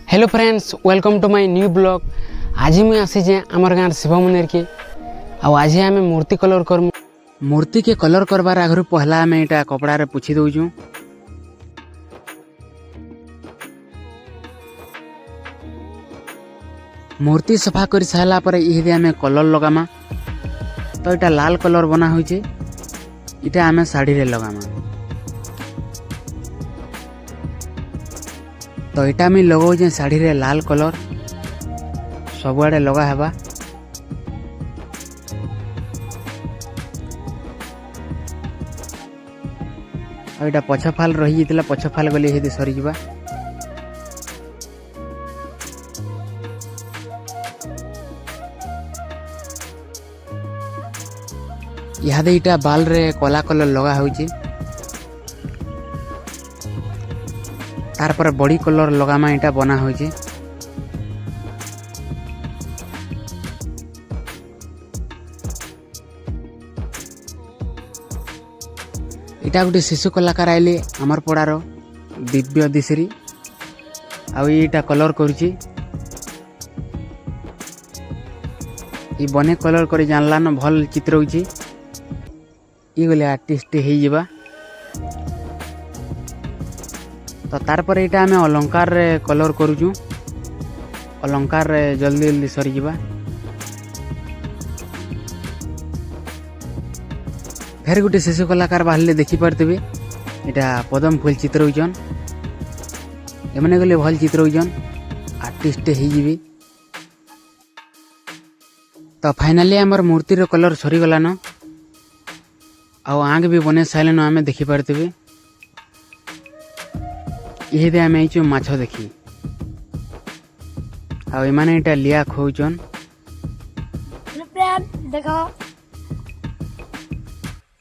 Hello friends, welcome to my new blog. आज मुझे आसी आमर गाँव शिव मंदिर के आज आम मूर्ति कलर कर मूर्ति के कलर करवार आगर पहला आम यहाँ कपड़ा पोछी दौचु। मूर्ति सफा कर सारा पर ये आम कलर लगामा। तो यहाँ लाल कलर बना होइछे, इटा आम शाढ़ी रे लगामा। तो यहाँ आम लगाऊे शाढ़ी रे लाल कलर सबुआड़े लगा हेबा। और पछफाल रही जाता, पछफाल गले ये सरीजा। इहादे इटा बाल रे कला कलर लगा होइछे। तार पर बड़ी कलर लगामा इटा बना होइछे। इटा गोटे शिशु कलाकार आइले आमर पड़ार दिव्य दिशरी आईटा कलर करुची। ये बने कलर कर जानला न भल चित्र होची। ये गले आर्टिस्ट हो जावा। तो तार पर यहाँ आम अलंकार रे कलर करुचु। अलंकार रे जल्दी जल्दी सरी जावा। फिर गोटे शिशु कलाकार बाहर देखी पारे यहाँ पदम फूल चित्र होचन। एमने गले भल चित्र होचन, आर्टिस्ट हो। तो फाइनाली आमर मूर्तिर कलर सरीगलान। आंख भी बने सारे आम देखी पारे। ये आम आईचु माछ देखी। आने लिया खोचन। देखो